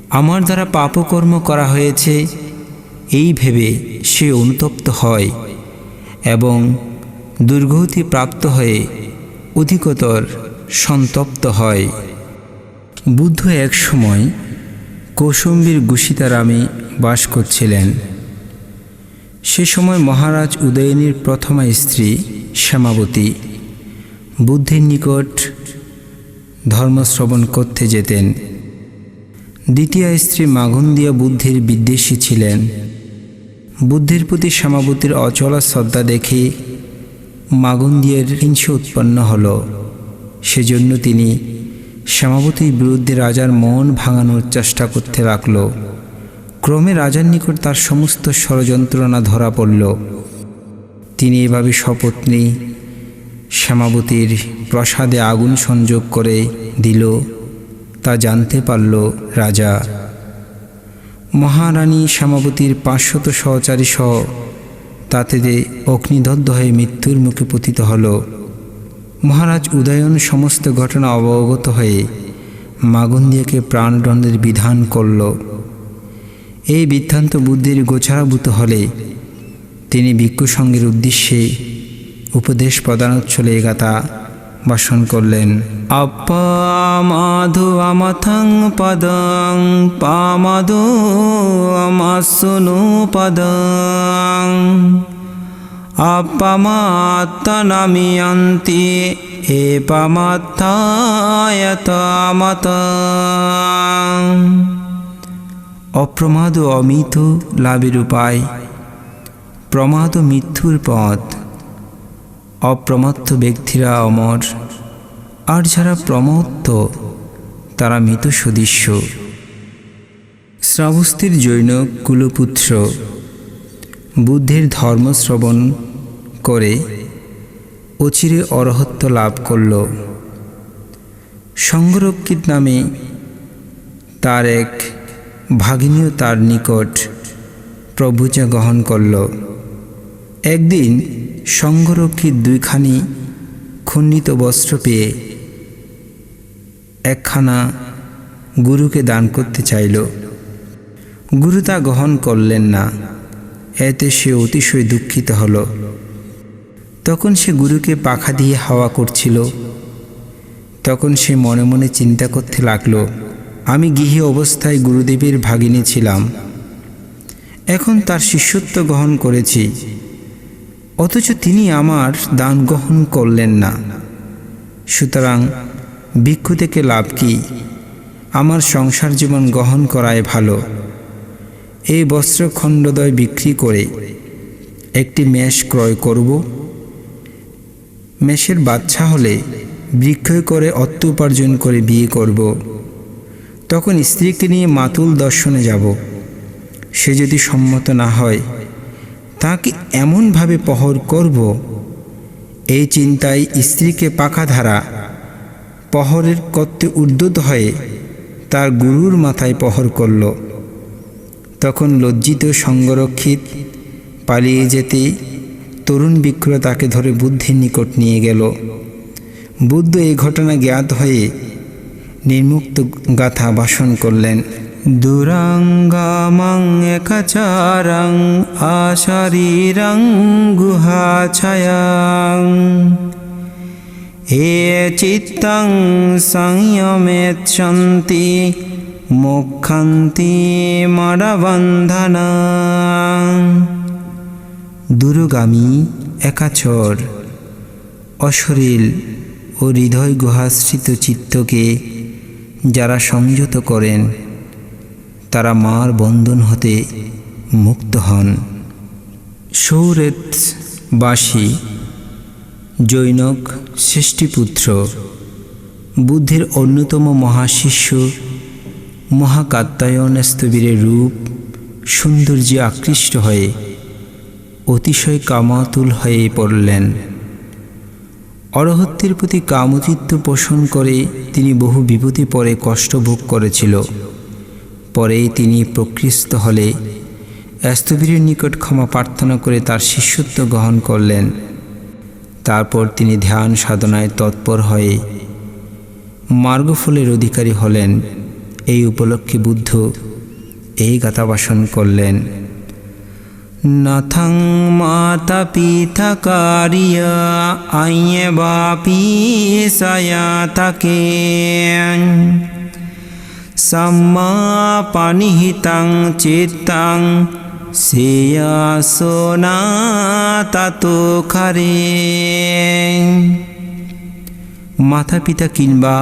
Speaker 1: আমার দ্বারা পাপকর্ম করা হয়েছে এই ভেবে সে অনুতপ্ত হয় এবং দুর্গতি প্রাপ্ত হয়ে অধিকতর সন্তপ্ত হয়। বুদ্ধ এক সময় কৌশম্বীর গুসিতারামে বাস করছিলেন। সে সময় মহারাজ উদয়নীর প্রথমা স্ত্রী শ্যামাবতী বুদ্ধের নিকট ধর্মশ্রবণ করতে যেতেন। দ্বিতীয় স্ত্রী মাগন্দিয়া বুদ্ধের বিদ্বেষী ছিলেন। বুদ্ধের প্রতি শ্যামাবতীর অচলা শ্রদ্ধা দেখে মাগন্দিয়ার হিংসা উৎপন্ন হল। সেজন্য তিনি শ্যামাবতীর বিরুদ্ধে রাজার মন ভাঙানোর চেষ্টা করতে লাগল। ক্রমে রাজার নিকট তার সমস্ত ষড়যন্ত্রণা ধরা পড়ল। তিনি এভাবে সপত্নী শ্যামাবতীর প্রসাদে আগুন সংযোগ করে দিল তা জানতে পারল রাজা। মহারানী শ্যামাবতীর 500 সহচারী সহ তাতে অগ্নিদগ্ধ হয়ে মৃত্যুর মুখে পতিত হল। মহারাজ উদয়ন সমস্ত ঘটনা অবগত হয়ে মাগন্দিয়াকে প্রাণদণ্ডের বিধান করল। এই বৃত্তান্ত বুদ্ধের গোচরভূত হলে তিনি ভিক্ষু সঙ্গের উদ্দেশ্যে উপদেশ প্রদানোচ্ছলে এ গাথা ভাষণ করলেন। অপামাধু আমাথং পদং পামাধু আমাসুনু পদং অপমাত্তনামিয়ন্তি এপমাত্তায়তমত। অপ্রমাদ ও অমিত লাভের উপায়, প্রমাদ ও মৃত্যুর পথ। অপ্রমত্ত ব্যক্তিরা অমর, আর যারা প্রমত্ত তারা মৃত সদৃশ্য। শ্রাবস্তীর জৈন কুলপুত্র বুদ্ধের ধর্ম শ্রবণ করে অচিরে অরহত্ব লাভ করল। সঙ্গরক্ষিত নামে তার এক ভাগিনীও তার নিকট প্রভুজা গ্রহণ করল। একদিন সঙ্গরক্ষিত 2খানি খণ্ডিত বস্ত্র পেয়ে একখানা গুরুকে দান করতে চাইল। গুরু তা গ্রহণ করলেন না। এতে সে অতিশয় দুঃখিত হল। তখন সে গুরুকে পাখা দিয়ে হাওয়া করছিল। তখন সে মনে মনে চিন্তা করতে লাগলো, আমি গৃহী অবস্থায় গুরুদেবের ভাগিনী ছিলাম, এখন তার শিষ্যত্ব গ্রহণ করেছি, অথচ তিনি আমার দান গ্রহণ করলেন না। সুতরাং ভিক্ষু থেকে লাভ কি? আমার সংসার জীবন গ্রহণ করাই ভালো। এই বস্ত্রখণ্ডদ্বয় বিক্রি করে একটি মেষ ক্রয় করব। মেষের বাচ্চা হলে বিক্রয় করে অর্থ উপার্জন করে বিয়ে করব। তখন স্ত্রীকে নিয়ে মাতুল দর্শনে যাব। সে যদি সম্মত না হয় তাকে এমনভাবে প্রহর করব, এই চিন্তায় স্ত্রীকে পাখা ধারা প্রহরের করতে উদ্যত হয়ে তার গুরুর মাথায় প্রহর করল। তখন লজ্জিত সঙ্গরক্ষিত পালিয়ে যেতে তরুণ বিক্রয় তাকে ধরে বুদ্ধের নিকট নিয়ে গেল। বুদ্ধ এই ঘটনা জ্ঞাত হয়ে নির্মুক্ত গাথা ভাষণ করলেন। দুরাঙ্গামং একাচারং আশারীরং গুহাছায়াং হে চিত্তং সংযমেচ্ছন্তি মোক্ষান্তি মারাবন্ধনা। দূরগামী একাচর অশরীল ও হৃদয় গুহাশ্রিত চিত্তকে যারা সংযত করেন তারা মার বন্ধন হতে মুক্ত হন। সৌরেত বাসী জৈনক ষষ্ঠীপুত্র, বুদ্ধের অন্যতম মহাশিষ্য মহাকাত্যায়ন স্থবিরের রূপ সৌন্দর্যে আকৃষ্ট হয়ে অতিশয় কামাতুল হয়ে পড়লেন। অরহত্যের প্রতি কামচিত্ত পোষণ করে তিনি বহু বিপদে পড়ে কষ্ট ভোগ করেছিল। পরে তিনি প্রকৃষ্ট হলে স্থবিরের নিকট ক্ষমা প্রার্থনা করে তার শিষ্যত্ব গ্রহণ করলেন। তারপর তিনি ধ্যান সাধনায় তৎপর হয়ে মার্গফলের অধিকারী হলেন। এই উপলক্ষে বুদ্ধ এই গাথা ভাষণ করলেন। নাথং মাতা পিতা কারিয়া আইয়ে বাপি সায়া তাকে সাম্মা পানিহিতাং চিত্তাং সেয়া সোনা তাতো খারে। মাতা পিতা কিংবা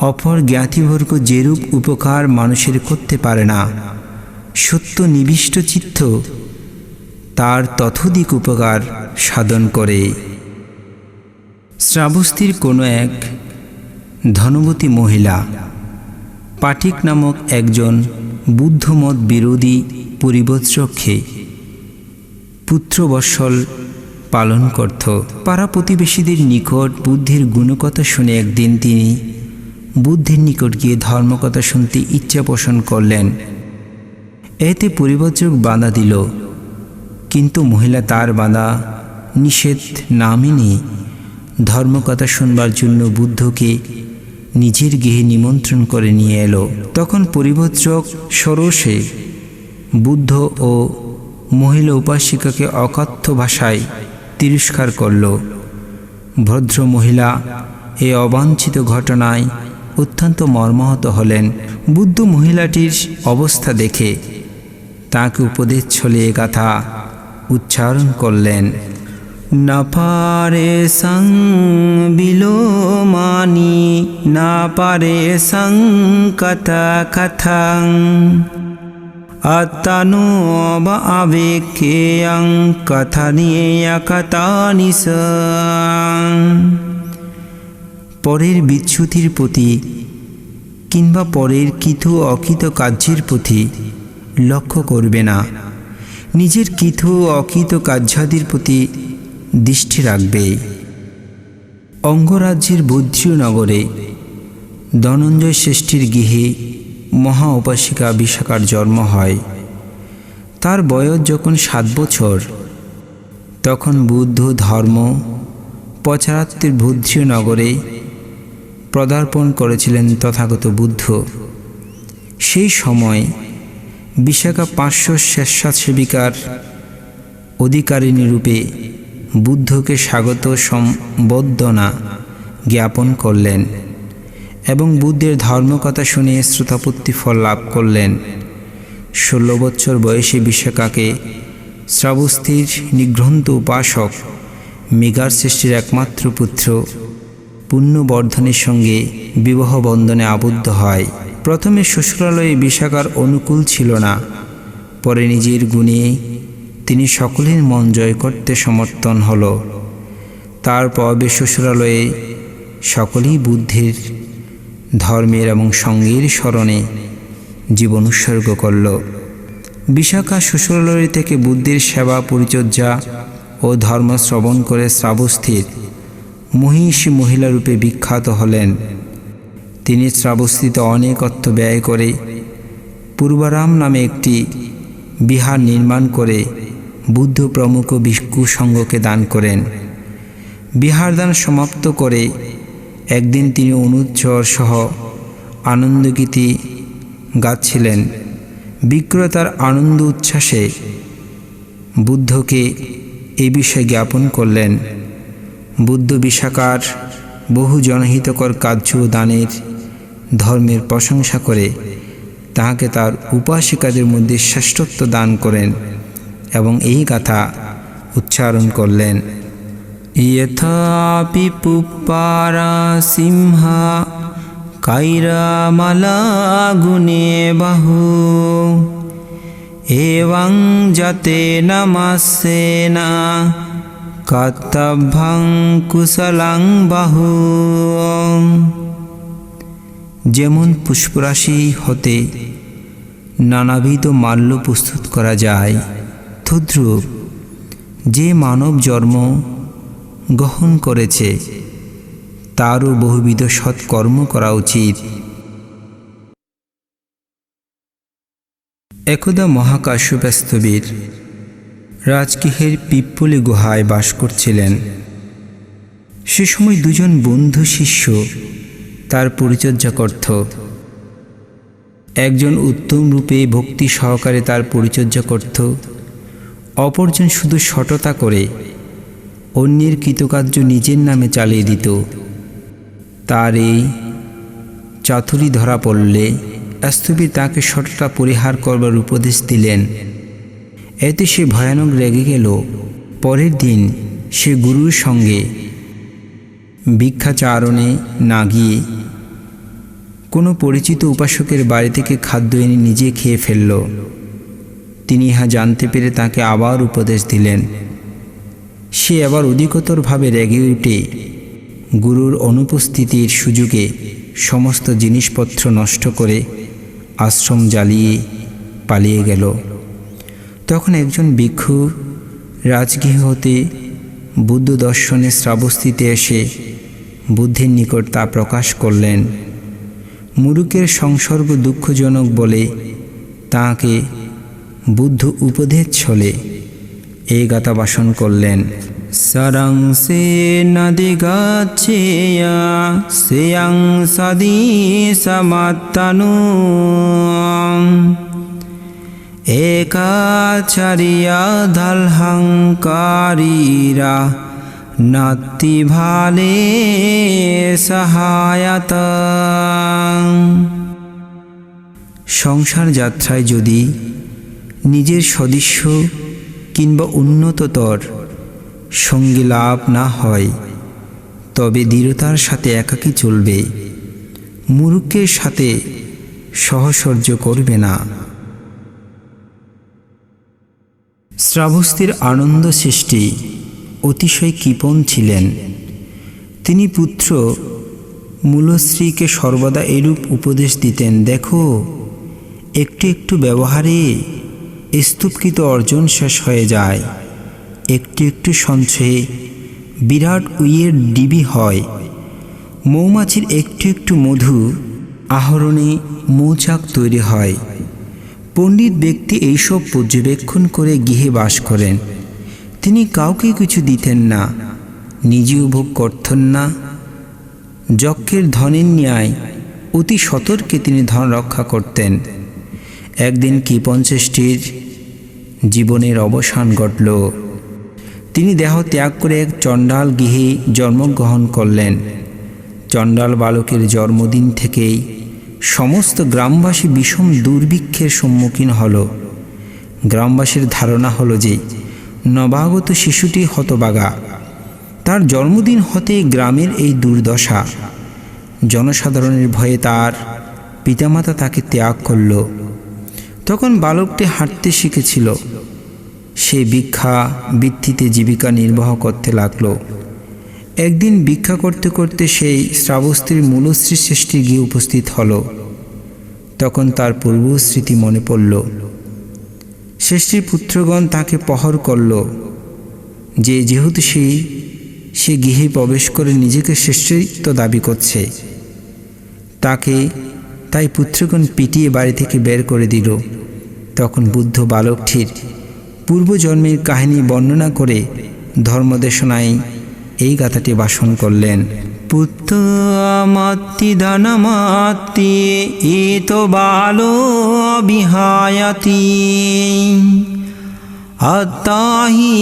Speaker 1: অপর জ্ঞাতিবর্গ যেরূপ উপকার মানুষের করতে পারে না, সত্য নিবিষ্ট চিত্ত তার ততোধিক উপকার সাধন করে। শ্রাবস্তীর কোনো এক ধনবতী মহিলা পাটিক নামক একজন বুদ্ধমত বিরোধী পরিব্রজককে পুত্রবৎসল পালন করত। পাড়া প্রতিবেশীদের নিকট বুদ্ধের গুণকথা শুনে একদিন তিনি বুদ্ধের নিকট গিয়ে ধর্মকথা শুনতে ইচ্ছা পোষণ করলেন। এতে পরিব্রজক বাধা দিল, কিন্তু মহিলা তার বাধা নিষেধ না মেনে ধর্মকথা শুনবার জন্য বুদ্ধকে নিজের গৃহে নিমন্ত্রণ করে নিয়ে এলো। তখন পরিব্রজক সরোষে বুদ্ধ ও মহিলা উপাসিকাকে অকথ্য ভাষায় তিরস্কার করল। ভদ্র মহিলা এই অবাঞ্ছিত ঘটনায় অত্যন্ত মর্মাহত হলেন। বুদ্ধ মহিলাটির অবস্থা দেখে তাকে উপদেশ ছলে এ কথা উচ্চারণ করলেন। না পারে সং বিলোমানি না পারে সং কথা কথাং আত্মানো বা আবেকেয়ং কথা নিয়ে কথানি। পরের বিচ্যুতির প্রতি কিংবা পরের কৃত অকৃত কার্যের প্রতি লক্ষ্য করবে না, নিজের কৃত অকৃত কার্যাদির প্রতি দৃষ্টি রাখবে। অঙ্গরাজ্যের বদ্রীনগরে ধনঞ্জয় শ্রেষ্ঠীর গৃহে মহা উপাসিকা বিশাখার জন্ম হয়। তার বয়স যখন 7 বছর, তখন বুদ্ধ ধর্ম প্রচারার্থে বদ্রীনগরে পদার্পণ করেছিলেন তথাগত বুদ্ধ। সেই সময় বিশাখা 500 স্বেচ্ছাসেবিকার অধিকারিণী রূপে বুদ্ধকে স্বাগত সম্বর্ধনা জ্ঞাপন করলেন এবং বুদ্ধের ধর্মকথা শুনে শ্রোতাপত্তি ফল লাভ করলেন। 16 বছর বয়সী বিশাখাকে শ্রাবস্তীর নিগ্রন্থ উপাসক মৃগার শ্রেষ্ঠীর একমাত্র পুত্র পুণ্যবর্ধনের সঙ্গে বিবাহ বন্ধনে আবদ্ধ হয়। প্রথমে শ্বশুরালয়ে বিশাখার অনুকূল ছিল না, পরে নিজের গুণে তিনি সকলের মন জয় করতে সমর্থন হল। তারপর শ্বশুরালয়ে সকলেই বুদ্ধের ধর্মের এবং সঙ্গের স্মরণে জীবন উৎসর্গ করল। বিশাখা শ্বশুরালয় থেকে বুদ্ধের সেবা পরিচর্যা ও ধর্ম শ্রবণ করে শ্রাবস্তীর মহিষী মহিলারূপে বিখ্যাত হলেন। তিনি শ্রাবস্তীতে অনেক অর্থ ব্যয় করে পূর্বারাম নামে একটি বিহার নির্মাণ করে বুদ্ধ প্রমুখ ভিক্ষু সংঘকে দান করেন। বিহার দান সমাপ্ত করে একদিন তিনি অনুচ্চর সহ আনন্দগীতি গাচ্ছিলেন। বিক্রেতার আনন্দ উচ্ছ্বাসে বুদ্ধকে এই বিষয়ে জ্ঞাপন করলেন। বুদ্ধ বিশাখার বহু জনহিতকর কার্য দানের ধর্মের প্রশংসা করে তাহাকে তার উপাসিকাদের মধ্যে শ্রেষ্ঠত্ব দান করেন এবং এই কথা উচ্চারণ করলেন। यथापि पुप्पारा सिंहा कैरामला गुणे बहु एवं जते नमस्सेना কর্তব্যং কুশলং বহু। যেমন পুষ্পরাশি হতে নানাবিধ মাল্য প্রস্তুত করা যায়, তদ্রূপ যে মানব জন্ম গ্রহণ করেছে তারও বহুবিধ সৎকর্ম করা উচিত। একদা মহাকাশ্যপস্থবির রাজগৃহের পিপ্পলি গুহায় বাস করছিলেন। সে সময় দুজন বন্ধু শিষ্য তার পরিচর্যা করত। একজন উত্তম রূপে ভক্তি সহকারে তার পরিচর্যা করত, অপরজন শুধু সততা করে অন্যের কৃতকার্য নিজের নামে চালিয়ে দিত। তার এই চাতুরী ধরা পড়লে স্থবির তাকে সততা পরিহার করবার উপদেশ দিলেন। এতে সে ভয়ানক রেগে গেল। পরের দিন সে গুরুর সঙ্গে ভিক্ষাচারণে না গিয়ে কোনো পরিচিত উপাসকের বাড়ি থেকে খাদ্য এনে নিজে খেয়ে ফেলল। তিনি ইহা জানতে পেরে তাকে আবার উপদেশ দিলেন। সে আবার অধিকতরভাবে রেগে উঠে গুরুর অনুপস্থিতির সুযোগে সমস্ত জিনিসপত্র নষ্ট করে আশ্রম জ্বালিয়ে পালিয়ে গেল। তখন একজন ভিক্ষু রাজগৃহ হতে বুদ্ধ দর্শনের শ্রাবস্তিতে এসে বুদ্ধের নিকট তা প্রকাশ করলেন। মুরুকের সংসর্গ দুঃখজনক বলে তাঁকে বুদ্ধ উপদেশ ছলে এই গাথা ভাষণ করলেন। সারাংসে নদী গাছেয়া শ্রেয়াং সদি সমাত্তানু একাচারিয়া ধলহংকারীরা নাতি ভালে সহায়তা। সংসার যাত্রায় যদি নিজের সদৃশ্য কিংবা উন্নততর সঙ্গী লাভ না হয় তবে দৃঢ়তার সাথে একাকী চলবে, মূর্খের সাথে সহচর্য করবে না। শ্রাবস্তির আনন্দ সৃষ্টি অতিশয় কৃপণ ছিলেন। তিনি পুত্র মূলশ্রীকে সর্বদা এরূপ উপদেশ দিতেন, দেখো একটু একটু ব্যবহারে স্তূপকৃত অর্জন শেষ হয়ে যায়, একটু একটু সঞ্চয়ে বিরাট উইয়ের ডিবি হয়, মৌমাছির একটু একটু মধু আহরণে মৌচাক তৈরি হয়। পণ্ডিত ব্যক্তি এইসব পর্যবেক্ষণ করে গৃহে বাস করেন। তিনি কাউকে কিছু দিতেন না, নিজেও ভোগ করতেন না। যক্ষের ধনের ন্যায় অতি সতর্কে তিনি ধন রক্ষা করতেন। একদিন কৃপণচেষ্টির জীবনের অবসান ঘটল। তিনি দেহ ত্যাগ করে এক চণ্ডাল গৃহে জন্মগ্রহণ করলেন। চণ্ডাল বালকের জন্মদিন থেকেই সমস্ত গ্রামবাসী বিষম দুর্ভিক্ষের সম্মুখীন হল। গ্রামবাসীর ধারণা হলো যে নবাগত শিশুটি হতভাগা, তার জন্মদিন হতে গ্রামের এই দুর্দশা। জনসাধারণের ভয়ে তার পিতামাতা তাকে ত্যাগ করল। তখন বালকটি হাঁটতে শিখেছিল। সে ভিক্ষা বৃত্তিতে জীবিকা নির্বাহ করতে লাগলো। একদিন ভিক্ষা করতে করতে সেই শ্রাবস্তির মূলশ্রী শ্রেষ্ঠী গিয়ে উপস্থিত হল। তখন তার পূর্ব স্মৃতি মনে পড়ল। শ্রেষ্ঠীর পুত্রগণ তাকে প্রহর করল যে যেহেতু সে গৃহে প্রবেশ করে নিজেকে শ্রেষ্ঠত্ব দাবি করছে, তাকে তাই পুত্রগণ পিটিয়ে বাড়ি থেকে বের করে দিল। তখন বুদ্ধ বালকটির পূর্বজন্মের কাহিনী বর্ণনা করে ধর্মদেশনায় এই গাথাটি ভাষণ করলেন। পুত্র মাতৃ ধনমাতৃ এত বালো বিহায়াতি আত্মাহি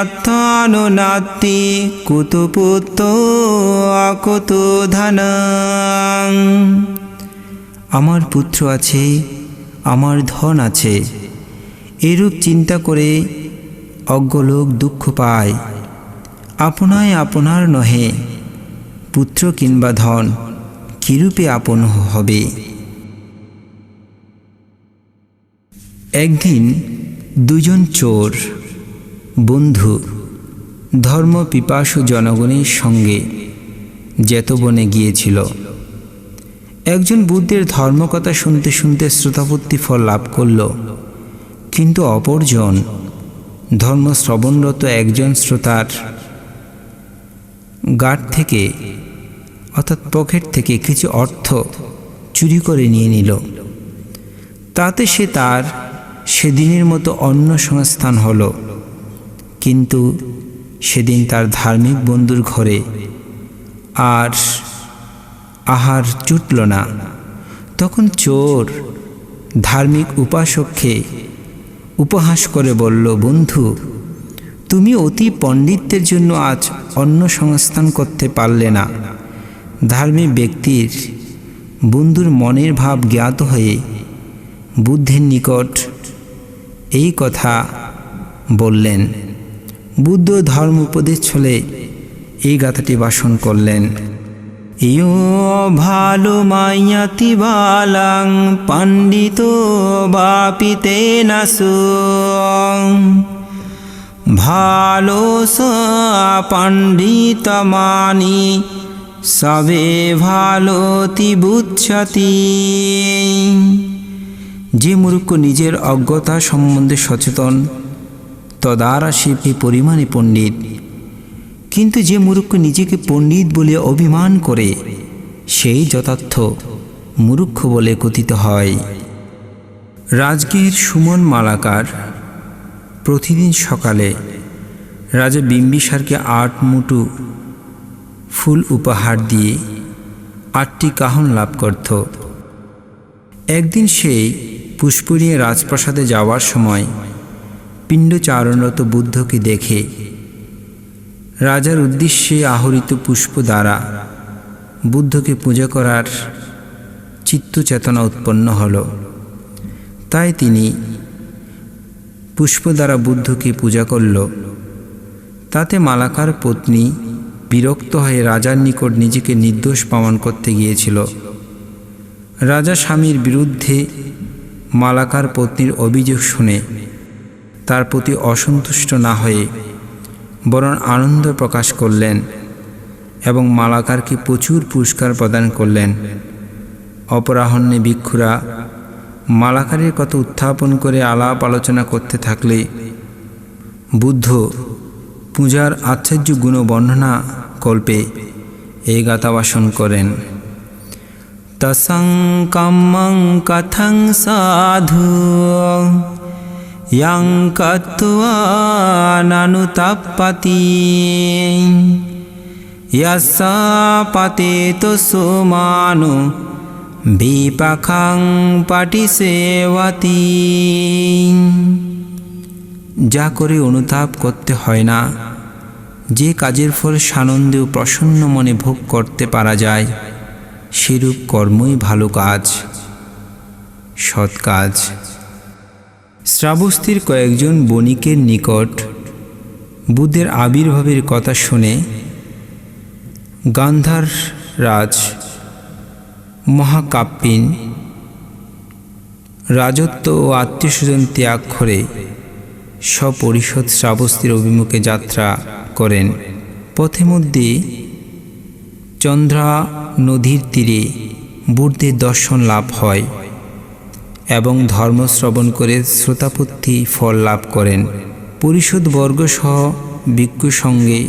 Speaker 1: আত্মানুনাতি কুত পুত্র কুত ধন। আমার পুত্র আছে, আমার ধন আছে, এরূপ চিন্তা করে অজ্ঞলোক দুঃখ পায়। আপনায় আপনার নহে, পুত্র কিংবা ধন কিরূপে আপন হবে। একদিন দুজন চোর বন্ধু ধর্ম পিপাসু জনগণের সঙ্গে জেতবনে গিয়েছিল। একজন বুদ্ধের ধর্মকথা শুনতে শুনতে শ্রোতাপত্তি ফল লাভ করল, কিন্তু অপরজন ধর্ম শ্রবণরত একজন শ্রোতার গাঁট থেকে অর্থাৎ পকেট থেকে কিছু অর্থ চুরি করে নিয়ে নিল। তাতে সে তার সেদিনের মতো অন্য সংস্থান হল, কিন্তু সেদিন তার ধার্মিক বন্ধুর ঘরে আর আহার জুটল না। তখন চোর ধার্মিক উপাসককে উপহাস করে বলল, বন্ধু, তুমি অতি পণ্ডিতের জন্য আজ অন্ন সংস্থান করতে পারলে না। ধার্মিক ব্যক্তির বন্ধুর মনের ভাব জ্ঞাত হয়ে বুদ্ধের নিকট এই কথা বললেন। বুদ্ধ ধর্ম উপদেশ ছলে এই গাথাটি ভাষণ করলেন। ইয়ো ভালো মাইয়াতি বালাং পণ্ডিত বাপিতে নাসু ভালো পণ্ডিত মানি সবে ভালো তিবুচ্ছতি। যে মূর্খ নিজের অজ্ঞতা সম্বন্ধে সচেতন তদ্বারা সে পরিমাণে পণ্ডিত, কিন্তু যে মূর্খ নিজেকে পণ্ডিত বলে অভিমান করে সেই যথার্থ মূর্খ বলে কথিত হয়। রাজগৃহের সুমন মালাকার প্রতিদিন সকালে রাজা বিম্বিসারকে ৮ মুঠো ফুল উপহার দিয়ে ৮টি কাহন লাভ করত। একদিন সেই পুষ্প নিয়ে রাজপ্রাসাদে যাওয়ার সময় পিণ্ডচারণরত বুদ্ধকে দেখে রাজার উদ্দেশ্যে আহরিত পুষ্প দ্বারা বুদ্ধকে পূজা করার চিত্তচেতনা উৎপন্ন হল। তাই তিনি পুষ্প দ্বারা বুদ্ধকে পূজা করল। তাতে মালাকার পত্নী বিরক্ত হয়ে রাজার নিকট নিজেকে নির্দোষ প্রমাণ করতে গিয়েছিল। রাজা স্বামীর বিরুদ্ধে মালাকার পত্নীর অভিযোগ শুনে তার প্রতি অসন্তুষ্ট না হয়ে বরং আনন্দ প্রকাশ করলেন এবং মালাকারকে প্রচুর পুরস্কার প্রদান করলেন। অপরাহ্নে ভিক্ষুরা মালাকারের কথা উত্থাপন করে আলাপ আলোচনা করতে থাকলে বুদ্ধ পূজার আশ্চর্য গুণ বর্ণনা কল্পে এই গাথা ভাষণ করেন। তসং কাম্যং কথং সাধু यं कत्वा नानुताप्पति यस्सा पतेतो सुमानो विपाकं पटिसेवति। যা করে অনুতাপ করতে হয় না, যে কাজের ফল সানন্দে ও প্রসন্ন মনে ভোগ করতে পারা যায়, সেরূপ কর্মই ভালো কাজ, সৎ কাজ। শ্রাবস্তীর কয়েকজন বণিকের নিকট বুদ্ধের আবির্ভাবের কথা শুনে গান্ধার রাজ মহাকাব্যিন রাজত্ব ও আত্মীয়স্বজন ত্যাগ করে সপরিষদ শ্রাবস্তীর অভিমুখে যাত্রা করেন। পথে মধ্যে চন্দ্রা নদীর তীরে বুদ্ধের দর্শন লাভ হয় এবং ধর্ম শ্রবণ করে শ্রোতাপত্তি ফল লাভ করেন। পরিষদ বর্গসহ ভিক্ষু সঙ্গে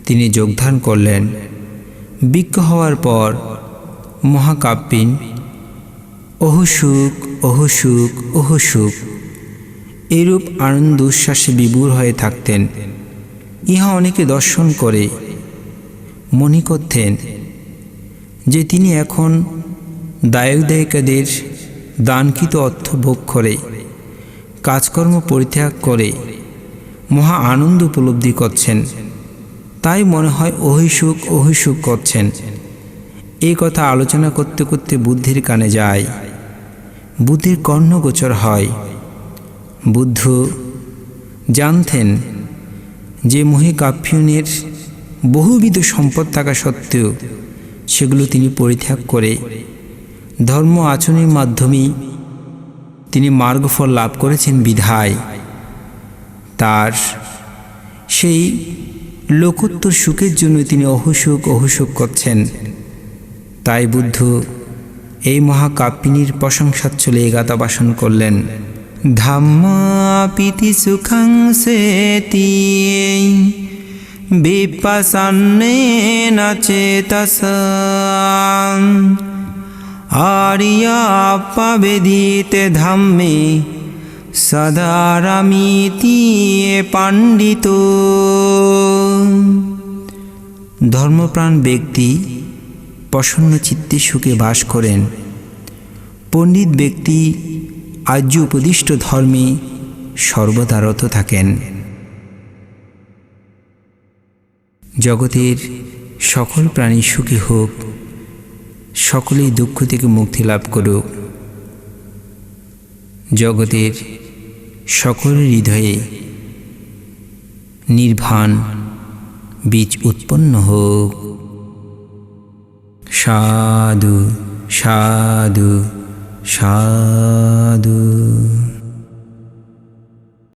Speaker 1: তিনি যোগদান করলেন। ভিক্ষু হওয়ার পর মহাকাব্যিন ওহো সুখ, ওহো সুখ, ওহো সুখ এরূপ আনন্দ উচ্ছ্বাসে বিভোর হয়ে থাকতেন। ইহা অনেকে দর্শন করে মনে করতেন যে তিনি এখন দায়ক-দায়িকাদের দানকৃত অর্থ ভোগ করে কাজকর্ম পরিত্যাগ করে মহা আনন্দ উপলব্ধি করছেন, তাই মনে হয় ওহি সুখ করছেন। এই কথা আলোচনা করতে করতে বুদ্ধের কানে যায়, বুদ্ধের কর্ণগোচর হয়। বুদ্ধ জানতেন যে মহাকাব্যিনের বহুবিধ সম্পদ থাকা সত্ত্বেও সেগুলো তিনি পরিত্যাগ করে ধর্ম আচরণের মাধ্যমে তিনি মার্গফল লাভ করেছেন বিধায় তার সেই লোকোত্তর সুখের জন্য তিনি অহুসুখ করছেন। তাই বুদ্ধ এই মহাকাপিনীর প্রশংসাচ্ছলে এই গাথা ভাষণ করলেন। ধাম্মাপিতি সুখং সেতি বিপাসান্নেন চেতসা আর্যাপ্যবেদিতে ধাম্মে সদারামিতি পাণ্ডিত। ধর্মপ্রাণ ব্যক্তি প্রসন্ন চিত্তে সুখে বাস করেন। পণ্ডিত ব্যক্তি আর্য উপদিষ্ট ধর্মে সর্বদা রত থাকেন। জগতের সকল প্রাণী সুখী হোক, সকলেই দুঃখ থেকে মুক্তি লাভ করুক। জগতের সকল হৃদয়ে নির্বাণ বীজ উৎপন্ন হোক। সাধু সাধু সাধু।